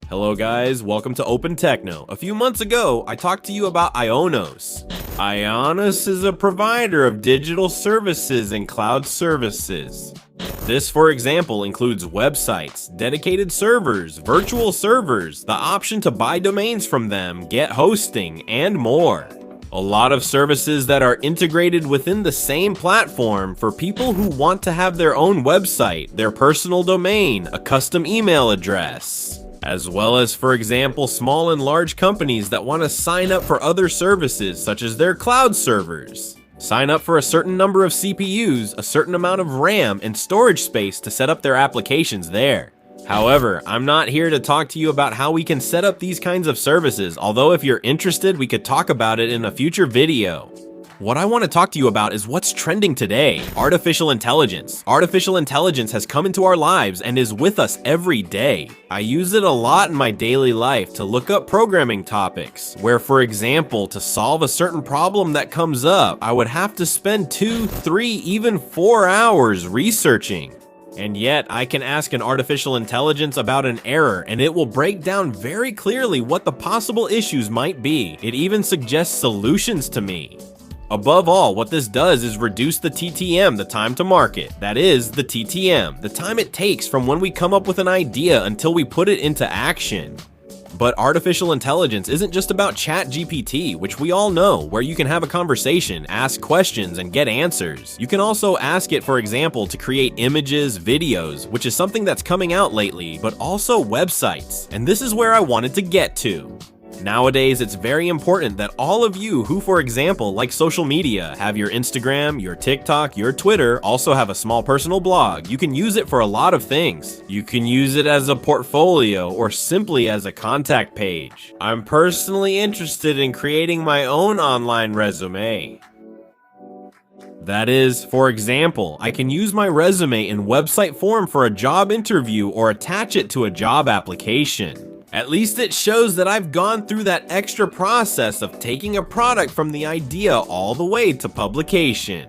Hello guys, welcome to Open Techno. A few months ago, I talked to you about IONOS. IONOS is a provider of digital services and cloud services. This, for example, includes websites, dedicated servers, virtual servers, the option to buy domains from them, get hosting, and more. A lot of services that are integrated within the same platform for people who want to have their own website, their personal domain, a custom email address. As well as, for example, small and large companies that want to sign up for other services such as their cloud servers. Sign up for a certain number of CPUs, a certain amount of RAM, and storage space to set up their applications there. However, I'm not here to talk to you about how we can set up these kinds of services, although if you're interested, we could talk about it in a future video. What I want to talk to you about is what's trending today: artificial intelligence. Artificial intelligence has come into our lives and is with us every day. I use it a lot in my daily life to look up programming topics, where, for example, to solve a certain problem that comes up, I would have to spend 2, 3, even 4 hours researching. And yet, I can ask an artificial intelligence about an error and it will break down very clearly what the possible issues might be. It even suggests solutions to me. Above all, what this does is reduce the TTM, the time to market. That is, the TTM, the time it takes from when we come up with an idea until we put it into action. But artificial intelligence isn't just about ChatGPT, which we all know, where you can have a conversation, ask questions, and get answers. You can also ask it, for example, to create images, videos, which is something that's coming out lately, but also websites. And this is where I wanted to get to. Nowadays, it's very important that all of you who, for example, like social media, have your Instagram, your TikTok, your Twitter, also have a small personal blog. You can use it for a lot of things. You can use it as a portfolio or simply as a contact page. I'm personally interested in creating my own online resume. That is, for example, I can use my resume in website form for a job interview or attach it to a job application. At least it shows that I've gone through that extra process of taking a product from the idea all the way to publication.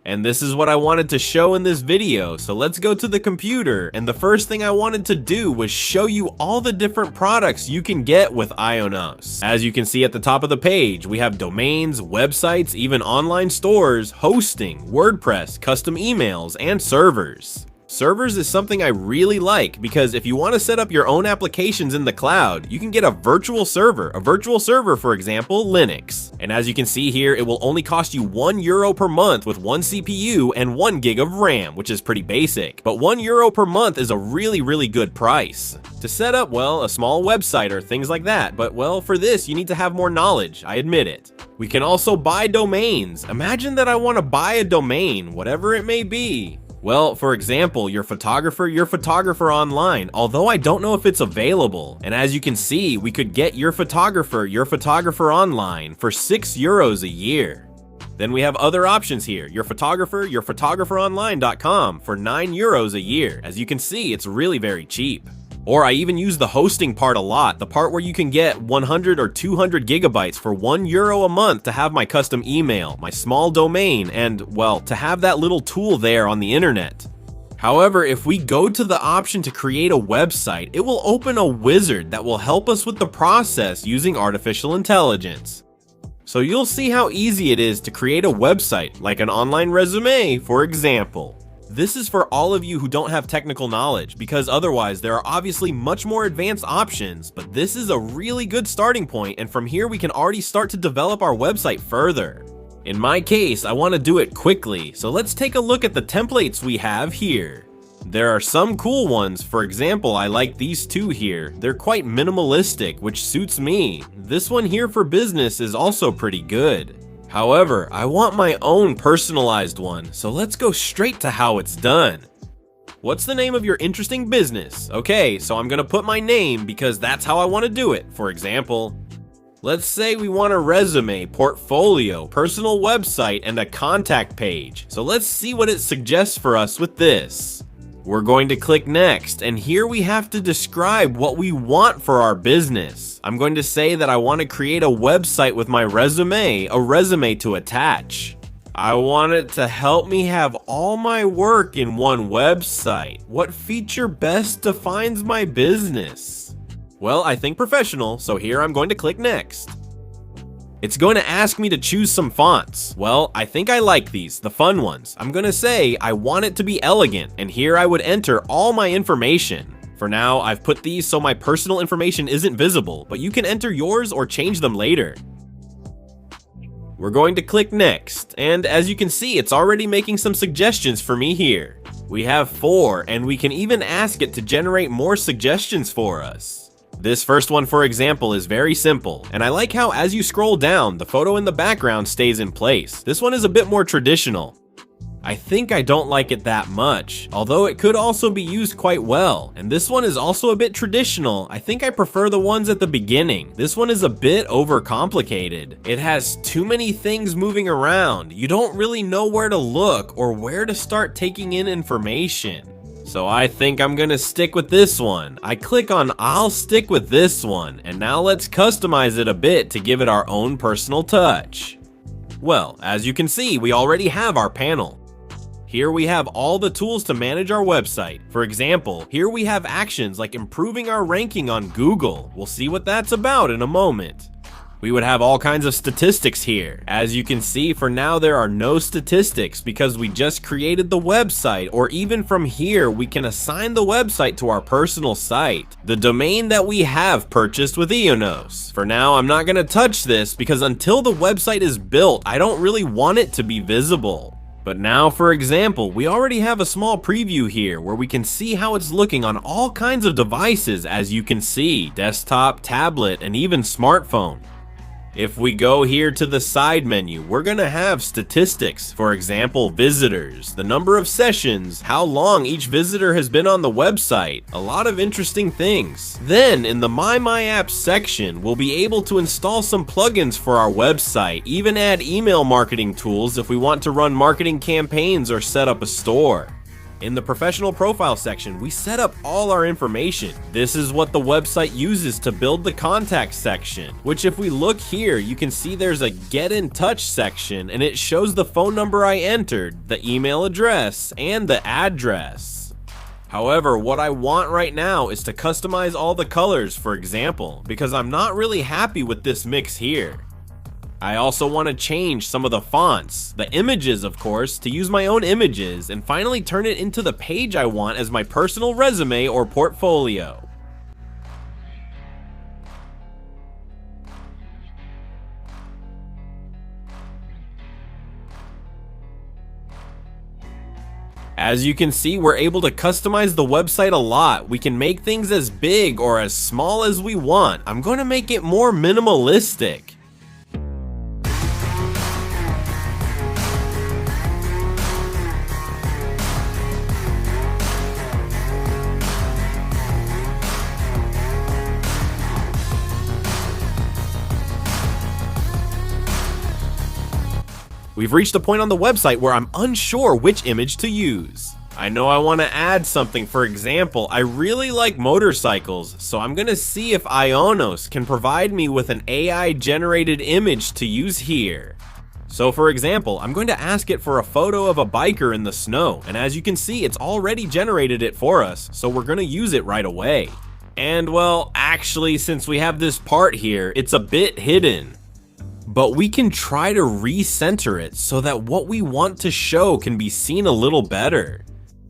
And this is what I wanted to show in this video, so let's go to the computer, and the first thing I wanted to do was show you all the different products you can get with IONOS. As you can see at the top of the page, we have domains, websites, even online stores, hosting, WordPress, custom emails, and servers. Servers is something I really like because if you want to set up your own applications in the cloud, you can get a virtual server. A virtual server, for example, Linux. And as you can see here, it will only cost you €1 per month with 1 CPU and 1 gig of RAM, which is pretty basic. But €1 per month is a really good price. To set up, well, a small website or things like that, but well, for this, you need to have more knowledge, I admit it. We can also buy domains. Imagine that I want to buy a domain, whatever it may be. Well, for example, your photographer online, although I don't know if it's available. And as you can see, we could get your photographer online for €6 a year. Then we have other options here, your photographeronline.com for €9 a year. As you can see, it's really very cheap. Or I even use the hosting part a lot, the part where you can get 100 or 200 gigabytes for €1 a month to have my custom email, my small domain, and, well, to have that little tool there on the internet. However, if we go to the option to create a website, it will open a wizard that will help us with the process using artificial intelligence. So you'll see how easy it is to create a website, like an online resume, for example. This is for all of you who don't have technical knowledge, because otherwise there are obviously much more advanced options, but this is a really good starting point, and from here we can already start to develop our website further. In my case, I want to do it quickly, so let's take a look at the templates we have here. There are some cool ones. For example, I like these two here. They're quite minimalistic, which suits me. This one here for business is also pretty good. However, I want my own personalized one, so let's go straight to how it's done. What's the name of your interesting business? Okay, so I'm gonna put my name because that's how I want to do it. For example, let's say we want a resume, portfolio, personal website, and a contact page. So let's see what it suggests for us with this. We're going to click next, and here we have to describe what we want for our business. I'm going to say that I want to create a website with my resume, a resume to attach. I want it to help me have all my work in one website. What feature best defines my business? Well, I think professional, so here I'm going to click next. It's going to ask me to choose some fonts. Well, I think I like these, the fun ones. I'm going to say I want it to be elegant, and here I would enter all my information. For now, I've put these so my personal information isn't visible, but you can enter yours or change them later. We're going to click next, and as you can see, it's already making some suggestions for me here. We have 4, and we can even ask it to generate more suggestions for us. This first one, for example, is very simple, and I like how as you scroll down, the photo in the background stays in place. This one is a bit more traditional. I think I don't like it that much, although it could also be used quite well. And this one is also a bit traditional. I think I prefer the ones at the beginning. This one is a bit overcomplicated. It has too many things moving around. You don't really know where to look or where to start taking in information. So I think I'm gonna stick with this one. I click on I'll stick with this one, and now let's customize it a bit to give it our own personal touch. Well, as you can see, we already have our panel. Here we have all the tools to manage our website. For example, here we have actions like improving our ranking on Google. We'll see what that's about in a moment. We would have all kinds of statistics here. As you can see, for now there are no statistics because we just created the website, or even from here we can assign the website to our personal site, the domain that we have purchased with IONOS. For now, I'm not gonna touch this because until the website is built, I don't really want it to be visible. But now, for example, we already have a small preview here where we can see how it's looking on all kinds of devices, as you can see, desktop, tablet, and even smartphone. If we go here to the side menu, we're gonna have statistics. For example, visitors, the number of sessions, how long each visitor has been on the website, a lot of interesting things. Then in the My Apps section, we'll be able to install some plugins for our website, even add email marketing tools if we want to run marketing campaigns or set up a store. In the professional profile section, we set up all our information. This is what the website uses to build the contact section, which if we look here, you can see there's a get in touch section, and it shows the phone number I entered, the email address, and the address. However, what I want right now is to customize all the colors, for example, because I'm not really happy with this mix here. I also want to change some of the fonts, the images of course, to use my own images, and finally turn it into the page I want as my personal resume or portfolio. As you can see, we're able to customize the website a lot. We can make things as big or as small as we want. I'm going to make it more minimalistic. We've reached a point on the website where I'm unsure which image to use. I know I want to add something. For example, I really like motorcycles, so I'm going to see if IONOS can provide me with an AI generated image to use here. So for example, I'm going to ask it for a photo of a biker in the snow, and as you can see, it's already generated it for us, so we're going to use it right away. And well, actually, since we have this part here, it's a bit hidden. But we can try to recenter it so that what we want to show can be seen a little better.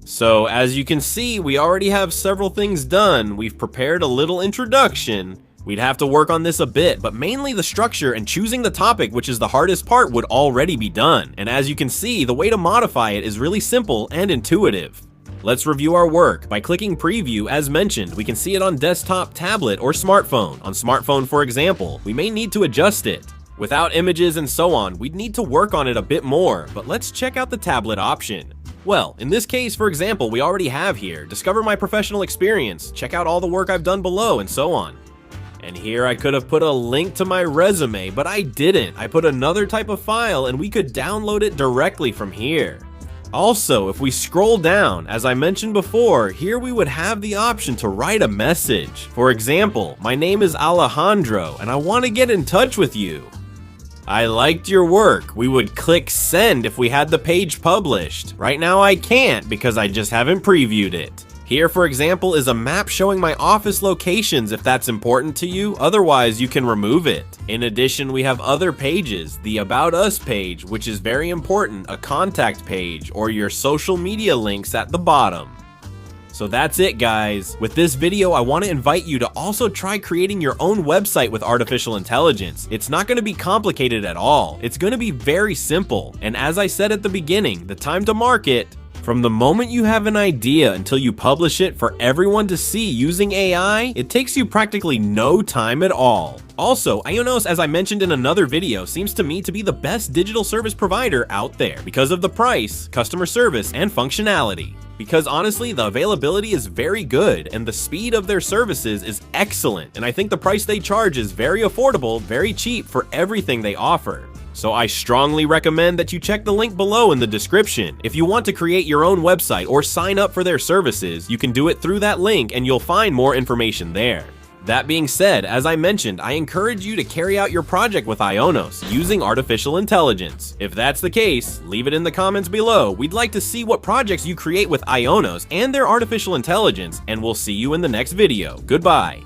So as you can see, we already have several things done. We've prepared a little introduction. We'd have to work on this a bit, but mainly the structure and choosing the topic, which is the hardest part, would already be done. And as you can see, the way to modify it is really simple and intuitive. Let's review our work. By clicking preview, as mentioned, we can see it on desktop, tablet, or smartphone. On smartphone, for example, we may need to adjust it. Without images and so on, we'd need to work on it a bit more, but let's check out the tablet option. Well, in this case, for example, we already have here, discover my professional experience, check out all the work I've done below, and so on. And here I could have put a link to my resume, but I didn't. I put another type of file and we could download it directly from here. Also, if we scroll down, as I mentioned before, here we would have the option to write a message. For example, my name is Alejandro and I want to get in touch with you. I liked your work. We would click send if we had the page published. Right now I can't because I just haven't previewed it. Here, for example, is a map showing my office locations if that's important to you, otherwise you can remove it. In addition, we have other pages, the About Us page, which is very important, a contact page, or your social media links at the bottom. So that's it, guys. With this video, I want to invite you to also try creating your own website with artificial intelligence. It's not going to be complicated at all. It's going to be very simple. And as I said at the beginning, the time to market, from the moment you have an idea until you publish it for everyone to see using AI, it takes you practically no time at all. Also, IONOS, as I mentioned in another video, seems to me to be the best digital service provider out there because of the price, customer service, and functionality. Because honestly, the availability is very good and the speed of their services is excellent, and I think the price they charge is very affordable, very cheap for everything they offer. So I strongly recommend that you check the link below in the description. If you want to create your own website or sign up for their services, you can do it through that link and you'll find more information there. That being said, as I mentioned, I encourage you to carry out your project with IONOS using artificial intelligence. If that's the case, leave it in the comments below. We'd like to see what projects you create with IONOS and their artificial intelligence, and we'll see you in the next video. Goodbye.